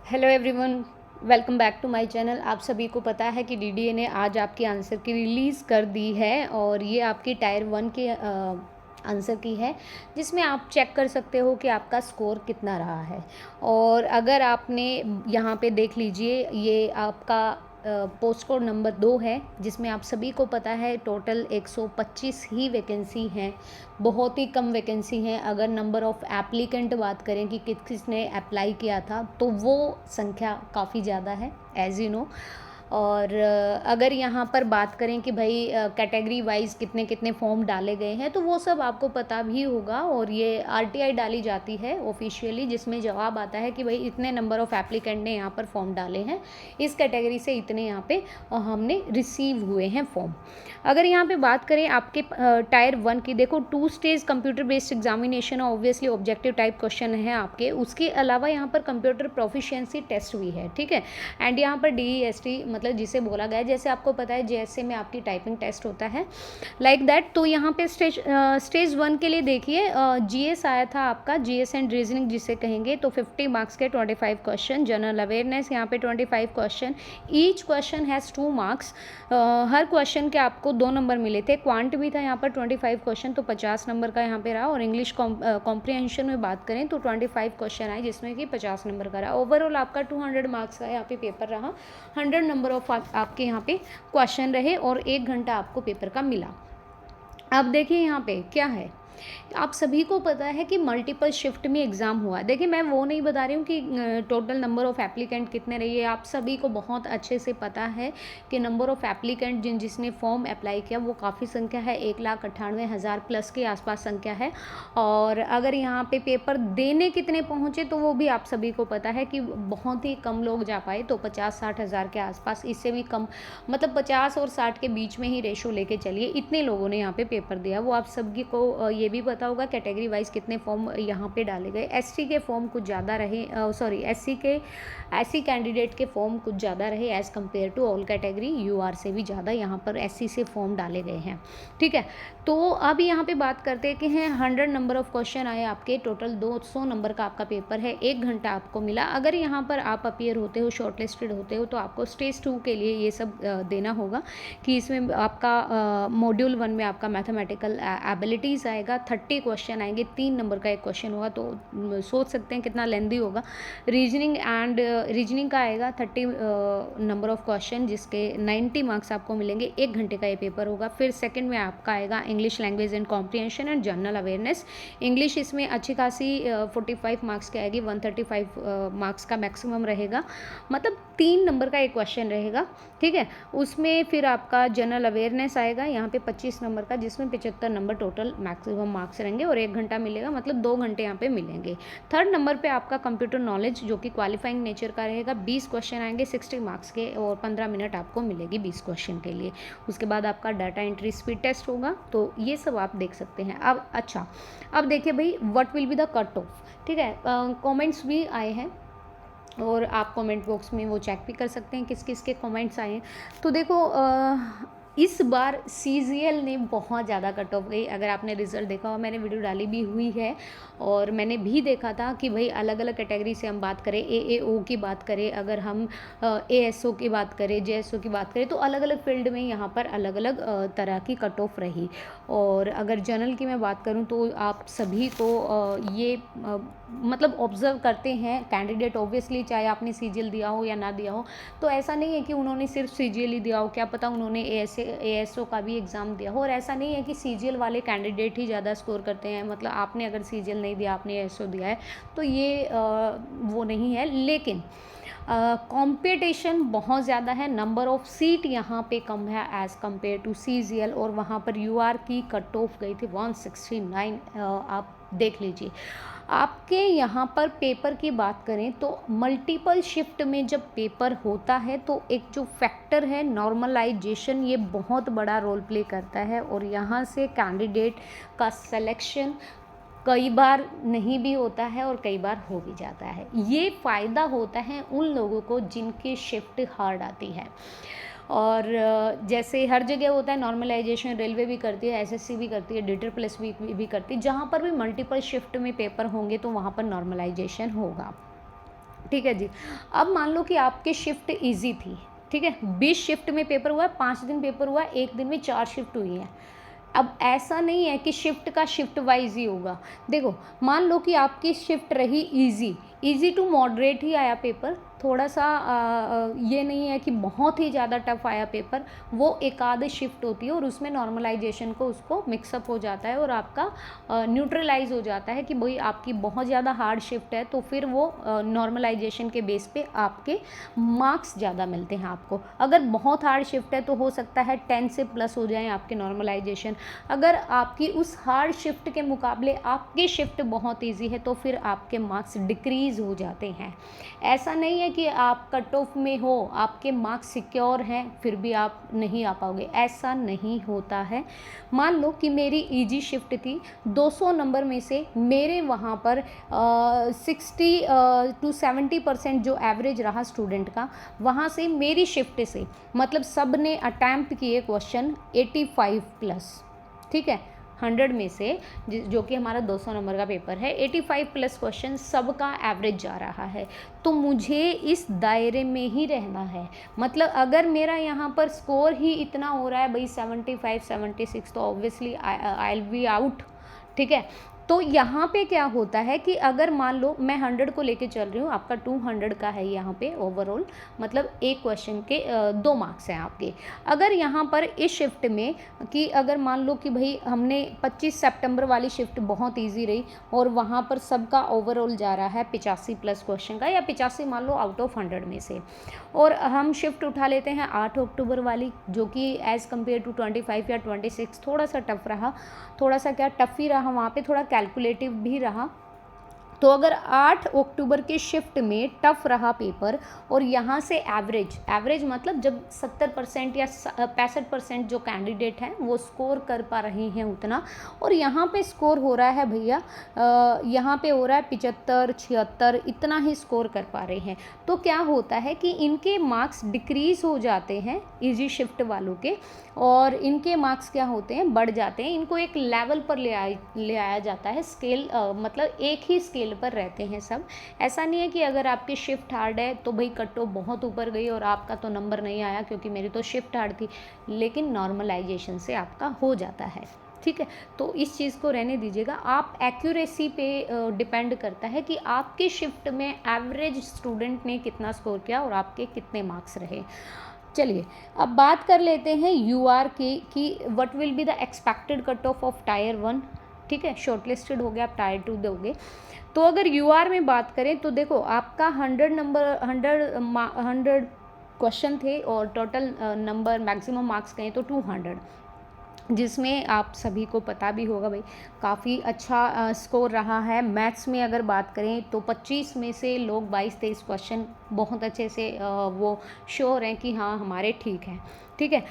Hello everyone, welcome back to my channel. आप सभी को पता है कि डीडीए ने आज आपकी आंसर की रिलीज़ कर दी है और ये आपकी टायर 1 के आंसर की है, जिसमें आप चेक कर सकते हो कि आपका स्कोर कितना रहा है। और अगर आपने यहाँ पे देख लीजिए, ये आपका पोस्ट कोड नंबर 2 है, जिसमें आप सभी को पता है टोटल 125 ही वैकेंसी हैं। बहुत ही कम वैकेंसी हैं। अगर नंबर ऑफ़ एप्लीकेंट बात करें कि किसने अप्लाई किया था, तो वो संख्या काफ़ी ज़्यादा है, एज़ यू नो। और अगर यहाँ पर बात करें कि भाई कैटेगरी वाइज कितने कितने फॉर्म डाले गए हैं, तो वो सब आपको पता भी होगा। और ये आरटीआई डाली जाती है ऑफिशियली, जिसमें जवाब आता है कि भाई इतने नंबर ऑफ़ एप्लीकेंट ने यहाँ पर फॉर्म डाले हैं, इस कैटेगरी से इतने यहाँ पे हमने रिसीव हुए हैं फॉर्म। अगर यहाँ पे बात करें आपके टायर 1 की, देखो 2 stage computer based examination, obviously objective type question है आपके। उसके अलावा यहाँ पर कंप्यूटर प्रोफिशिएंसी टेस्ट भी है, ठीक है। एंड यहाँ पर DEST मतलब जिसे बोला गया है, जैसे आपको पता है JSA में आपकी टाइपिंग टेस्ट होता है, लाइक दैट। तो यहाँ पे स्टेज 1 के लिए देखिए, GS आया था आपका, GS एंड रीजनिंग जिसे कहेंगे, तो 50 मार्क्स के 25 क्वेश्चन। जनरल अवेयरनेस यहाँ पे 25 question, each question has 2 marks. Her question के आपको 2 नंबर मिले थे। क्वांट भी था यहाँ पर 25 क्वेश्चन, तो 50 नंबर का यहाँ पे रहा। और इंग्लिश कॉम्प्रिहेंशन में बात करें तो 25 क्वेश्चन आए, जिसमें कि 50 नंबर का रहा। ओवरऑल आपका 200 मार्क्स का यहाँ पे पेपर रहा। 100 नंबर ऑफ आपके यहाँ पे क्वेश्चन रहे और 1 घंटा आपको पेपर का मिला। अब देखिए यहाँ पे क्या है, आप सभी को पता है कि मल्टीपल शिफ्ट में एग्ज़ाम हुआ। देखिए, मैं वो नहीं बता रही हूँ कि टोटल नंबर ऑफ़ एप्लीकेंट कितने रही है। आप सभी को बहुत अच्छे से पता है कि नंबर ऑफ़ एप्लीकेंट जिसने फॉर्म अप्लाई किया वो काफ़ी संख्या है, 1,98,000 प्लस के आसपास संख्या है। और अगर यहाँ पे पेपर देने कितने पहुँचे, तो वो भी आप सभी को पता है कि बहुत ही कम लोग जा पाए, तो 50-60 हज़ार के आसपास, इससे भी कम, मतलब 50 और 60 के बीच में ही रेशो लेके चलिए, इतने लोगों ने यहाँ पे पेपर दिया। वो आप सभी को ये भी पता होगा कैटेगरी वाइज कितने फॉर्म यहाँ पे डाले गए। एसटी के फॉर्म कुछ ज़्यादा रहे, सॉरी एससी कैंडिडेट के फॉर्म कुछ ज़्यादा रहे as compared to all category. UR से भी ज़्यादा यहाँ पर एससी से फॉर्म डाले गए हैं, ठीक है। तो अब यहाँ पे बात करते हैं कि 100 नंबर ऑफ क्वेश्चन आए आपके, टोटल 200 नंबर का आपका पेपर है, 1 घंटा आपको मिला। अगर यहाँ पर आप अपीयर होते हो, शॉर्टलिस्टेड होते हो, तो आपको स्टेज 2 के लिए ये सब देना होगा कि इसमें आपका मॉड्यूल 1 में आपका मैथमेटिकल एबिलिटीज़ आएगा, 30 क्वेश्चन आएंगे, 3 नंबर का एक क्वेश्चन होगा, तो सोच सकते हैं कितना लेंदी होगा। रीजनिंग का आएगा 30 नंबर ऑफ क्वेश्चन, जिसके 90 मार्क्स आपको मिलेंगे, 1 घंटे का ये पेपर होगा। फिर सेकंड में आपका आएगा English language and comprehension and general awareness. English इसमें अच्छी खासी 45 मार्क्स की आएगी, 135 मार्क्स का मैक्सिमम रहेगा, मतलब 3 नंबर का एक क्वेश्चन रहेगा, ठीक है। उसमें फिर आपका जनरल अवेयरनेस आएगा यहाँ पे 25 नंबर का, जिसमें 75 नंबर टोटल मैक्सिमम मार्क्स रहेंगे और 1 घंटा मिलेगा, मतलब 2 घंटे यहाँ पे मिलेंगे। थर्ड नंबर पे आपका कंप्यूटर नॉलेज, जो कि क्वालिफाइंग नेचर का रहेगा, 20 क्वेश्चन आएंगे 60 मार्क्स के, और 15 मिनट आपको मिलेगी 20 क्वेश्चन के लिए। उसके बाद आपका डाटा एंट्री स्पीड टेस्ट होगा। तो ये सब आप देख सकते हैं। अब अच्छा, अब देखिए भाई, what will be the cut off, ठीक है। कॉमेंट्स भी आए हैं और आप कमेंट बॉक्स में वो चेक भी कर सकते हैं किस किस के कमेंट्स आए हैं। तो देखो, इस बार CGL ने बहुत ज़्यादा कट ऑफ गई। अगर आपने रिज़ल्ट देखा हो, मैंने वीडियो डाली भी हुई है और मैंने भी देखा था कि भाई अलग अलग कैटेगरी से हम बात करें, AAO की बात करें, अगर हम ASO की बात करें, JSO की बात करें, तो अलग अलग फील्ड में यहाँ पर अलग अलग तरह की कट ऑफ रही। और अगर जनरल की मैं बात करूँ, तो आप सभी को ये मतलब ऑब्ज़र्व करते हैं कैंडिडेट, ऑब्वियसली चाहे आपने CGL दिया हो या ना दिया हो, तो ऐसा नहीं है कि उन्होंने सिर्फ CGL ही दिया हो, क्या पता उन्होंने ASO का भी एग्ज़ाम दिया हो। और ऐसा नहीं है कि CGL वाले कैंडिडेट ही ज़्यादा स्कोर करते हैं, मतलब आपने अगर CGL नहीं दिया, आपने ASO दिया है, तो ये वो नहीं है। लेकिन कंपटीशन बहुत ज़्यादा है, नंबर ऑफ़ सीट यहाँ पे कम है एज़ कम्पेयर टू CGL। और वहाँ पर UR की कट ऑफ गई थी 169, आप देख लीजिए। आपके यहाँ पर पेपर की बात करें तो मल्टीपल शिफ्ट में जब पेपर होता है, तो एक जो फैक्टर है नॉर्मलाइजेशन, ये बहुत बड़ा रोल प्ले करता है। और यहाँ से कैंडिडेट का सिलेक्शन कई बार नहीं भी होता है और कई बार हो भी जाता है। ये फ़ायदा होता है उन लोगों को जिनकी शिफ्ट हार्ड आती है। और जैसे हर जगह होता है नॉर्मलाइजेशन, रेलवे भी करती है, SSC भी करती है, DTR+ भी करती है। जहाँ पर भी मल्टीपल शिफ्ट में पेपर होंगे, तो वहाँ पर नॉर्मलाइजेशन होगा। ठीक है जी। अब मान लो कि आपके शिफ्ट ईजी थी, ठीक है, 20 शिफ्ट में पेपर हुआ है, 5 दिन पेपर हुआ है, 1 दिन में 4 शिफ्ट हुई हैं। अब ऐसा नहीं है कि शिफ्ट का शिफ्ट वाइज ही होगा। देखो, मान लो कि आपकी शिफ्ट रही इजी टू मॉडरेट ही आया पेपर, थोड़ा सा ये नहीं है कि बहुत ही ज़्यादा टफ आया पेपर, वो एक आध शिफ्ट होती है और उसमें नॉर्मलाइजेशन को उसको मिक्सअप हो जाता है और आपका न्यूट्रलाइज हो जाता है कि भाई आपकी बहुत ज़्यादा हार्ड शिफ्ट है, तो फिर वो नॉर्मलाइजेशन के बेस पे आपके मार्क्स ज़्यादा मिलते हैं आपको। अगर बहुत हार्ड शिफ्ट है तो हो सकता है 10 से प्लस हो जाए आपके नॉर्मलाइजेशन। अगर आपकी उस हार्ड शिफ्ट के मुकाबले आपकी शिफ्ट बहुत ईजी है तो फिर आपके मार्क्स डिक्रीज़ हो जाते हैं। ऐसा नहीं है कि आप कट ऑफ में हो, आपके मार्क्स सिक्योर हैं फिर भी आप नहीं आ पाओगे, ऐसा नहीं होता है। मान लो कि मेरी ईजी शिफ्ट थी, 200 नंबर में से मेरे वहाँ पर 60 to 70% जो एवरेज रहा स्टूडेंट का, वहाँ से मेरी शिफ्ट से मतलब सब ने अटैम्प्ट किए क्वेश्चन 85 प्लस, ठीक है, 100 में से जो कि हमारा 200 नंबर का पेपर है, 85 प्लस क्वेश्चन सबका एवरेज जा रहा है। तो मुझे इस दायरे में ही रहना है। मतलब अगर मेरा यहाँ पर स्कोर ही इतना हो रहा है भाई 75 76, तो obviously I will be out, ठीक है। तो यहाँ पे क्या होता है कि अगर मान लो मैं 100 को लेके चल रही हूँ, आपका 200 का है यहाँ पे ओवरऑल, मतलब एक क्वेश्चन के 2 मार्क्स हैं आपके। अगर यहाँ पर इस शिफ्ट में कि अगर मान लो कि भाई हमने 25 सितंबर वाली शिफ्ट बहुत इजी रही और वहाँ पर सबका ओवरऑल जा रहा है 85 प्लस क्वेश्चन का, या 85 मान लो आउट ऑफ 100 में से, और हम शिफ्ट उठा लेते हैं 8 अक्टूबर वाली, जो कि एज़ कम्पेयर टू 25 या 26 थोड़ा सा टफ रहा, थोड़ा सा क्या टफ ही रहा, वहाँ पे थोड़ा कैलकुलेटिव भी रहा। तो अगर 8 अक्टूबर के शिफ्ट में टफ रहा पेपर और यहाँ से एवरेज मतलब जब 70% या 65% जो कैंडिडेट हैं वो स्कोर कर पा रहे हैं उतना, और यहाँ पे स्कोर हो रहा है भैया, यहाँ पे हो रहा है 75 76, इतना ही स्कोर कर पा रहे हैं, तो क्या होता है कि इनके मार्क्स डिक्रीज़ हो जाते हैं इजी शिफ्ट वालों के, और इनके मार्क्स क्या होते हैं, बढ़ जाते हैं। इनको एक लेवल पर ले आया जाता है, स्केल मतलब एक ही स्केल पर रहते हैं सब। ऐसा नहीं है कि अगर आपकी शिफ्ट हार्ड है तो भाई कट ऑफ बहुत ऊपर गई और आपका तो नंबर नहीं आया क्योंकि मेरी तो शिफ्ट हार्ड थी, लेकिन नॉर्मलाइजेशन से आपका हो जाता है, ठीक है। तो इस चीज़ को रहने दीजिएगा। आप एक्यूरेसी पे डिपेंड करता है कि आपकी शिफ्ट में एवरेज स्टूडेंट ने कितना स्कोर किया और आपके कितने मार्क्स रहे। चलिए अब बात कर लेते हैं यूआर की कि what will be the expected cut off tyre 1, ठीक है, शॉर्टलिस्टेड हो गया, आप टायर 2 दोगे। तो अगर यूआर में बात करें तो देखो आपका 100 क्वेश्चन थे और टोटल नंबर मैक्सिमम मार्क्स कहें तो 200, जिसमें आप सभी को पता भी होगा भाई काफ़ी अच्छा स्कोर रहा है। मैथ्स में अगर बात करें तो 25 में से लोग 22-23 क्वेश्चन बहुत अच्छे से वो श्योर हैं कि हाँ हमारे ठीक हैं, ठीक है।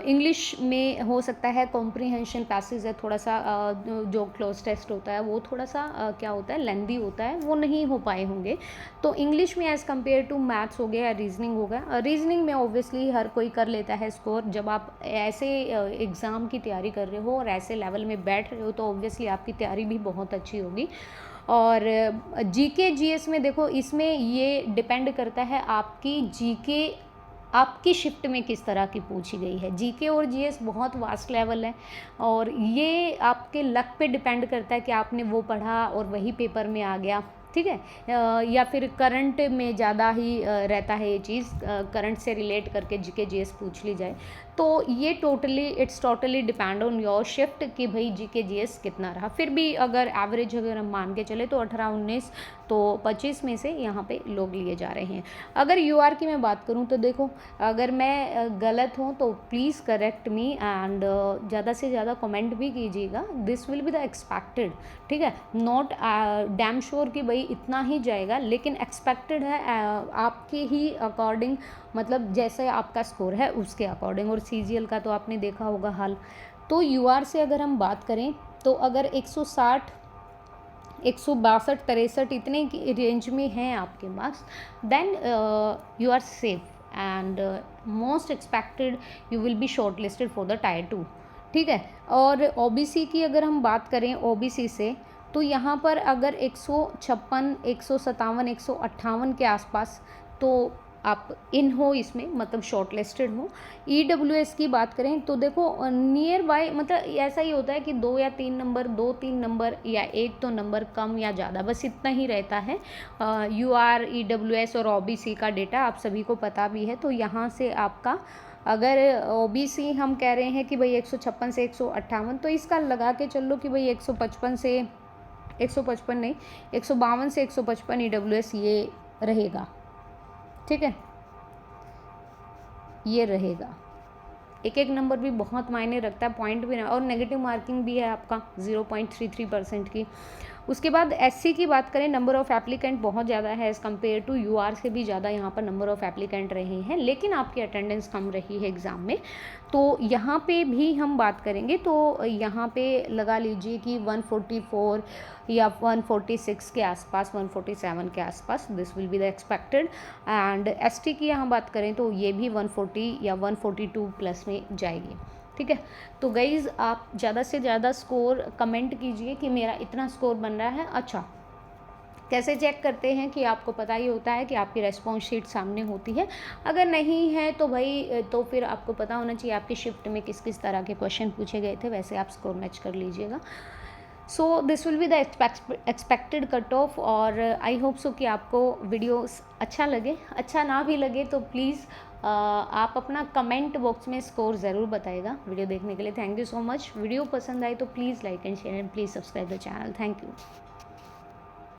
इंग्लिश में हो सकता है कॉम्प्रीहेंशन पैसेज है थोड़ा सा, जो क्लोज टेस्ट होता है वो थोड़ा सा क्या होता है, लेंदी होता है, वो नहीं हो पाए होंगे। तो इंग्लिश में एज़ कम्पेयर टू मैथ्स हो गया या रीजनिंग हो गया, रीजनिंग में ऑब्वियसली हर कोई कर लेता है स्कोर। जब आप ऐसे एग्ज़ाम की तैयारी कर रहे हो और ऐसे लेवल में बैठ रहे हो तो ऑब्वियसली आपकी तैयारी भी बहुत अच्छी होगी। और जीके जीएस में देखो, इसमें ये डिपेंड करता है आपकी जीके आपकी शिफ्ट में किस तरह की पूछी गई है। जीके और जीएस बहुत वास्ट लेवल है और ये आपके लक पे डिपेंड करता है कि आपने वो पढ़ा और वही पेपर में आ गया, ठीक है, या फिर करंट में ज़्यादा ही रहता है ये चीज़, करंट से रिलेट करके जीके जीएस पूछ ली जाए। तो ये it's totally depend on your shift कि भाई जीके जीएस कितना रहा। फिर भी अगर एवरेज अगर हम मान के चले तो 18-19 तो 25 में से यहाँ पे लोग लिए जा रहे हैं। अगर यूआर की मैं बात करूँ तो देखो, अगर मैं गलत हूँ तो प्लीज़ करेक्ट मी एंड ज़्यादा से ज़्यादा कमेंट भी कीजिएगा। This will be the expected, ठीक है, नॉट डैम श्योर कि भाई इतना ही जाएगा, लेकिन एक्सपेक्टेड है आपके ही अकॉर्डिंग, मतलब जैसे आपका स्कोर है उसके अकॉर्डिंग। और सीजीएल का तो आपने देखा होगा हाल। तो यूआर से अगर हम बात करें तो अगर 160 162 63 इतने की रेंज में हैं आपके marks, then you are safe and most expected you will be shortlisted for the tier 2, ठीक है। और ओबीसी की अगर हम बात करें ओबीसी से तो यहाँ पर अगर 156, 157, 158 के आसपास तो आप इन हो इसमें, मतलब शॉर्ट लिस्टेड हो। EWS की बात करें तो देखो नियर बाय, मतलब ऐसा ही होता है कि 2 या 3 नंबर, 2-3 नंबर या एक तो नंबर कम या ज़्यादा, बस इतना ही रहता है। UR, EWS और OBC का डेटा आप सभी को पता भी है। तो यहाँ से आपका अगर OBC हम कह रहे हैं कि भाई 156 से 158, तो इसका लगा के चल लो कि भाई 155 से 155 नहीं, 152 से 155 EWS ये रहेगा, ठीक है, ये रहेगा। एक एक नंबर भी बहुत मायने रखता है, पॉइंट भी ना, और नेगेटिव मार्किंग भी है आपका 0.33% की। उसके बाद SC की बात करें, नंबर ऑफ़ एप्लीकेंट बहुत ज़्यादा है एज़ कम्पेयर टू UR से भी ज़्यादा यहाँ पर नंबर ऑफ़ एप्लीकेंट रहे हैं, लेकिन आपकी अटेंडेंस कम रही है एग्ज़ाम में। तो यहाँ पे भी हम बात करेंगे तो यहाँ पे लगा लीजिए कि 144 या 146 के आसपास, 147 के आसपास, this will be the expected. And ST की यहाँ बात करें तो ये भी 140 या 142 प्लस में जाएगी, ठीक है। तो गाइज़ आप ज़्यादा से ज़्यादा स्कोर कमेंट कीजिए कि मेरा इतना स्कोर बन रहा है। अच्छा, कैसे चेक करते हैं कि आपको पता ही होता है कि आपकी रेस्पॉन्स शीट सामने होती है। अगर नहीं है तो भाई तो फिर आपको पता होना चाहिए आपकी शिफ्ट में किस किस तरह के क्वेश्चन पूछे गए थे, वैसे आप स्कोर मैच कर लीजिएगा। So this will be the expected cut off. और आई होप सो कि आपको वीडियो अच्छा लगे। अच्छा ना भी लगे तो प्लीज़ आप अपना कमेंट बॉक्स में स्कोर ज़रूर बताइएगा। वीडियो देखने के लिए thank you so much. Video पसंद आए तो please like and share and please subscribe the channel. Thank you.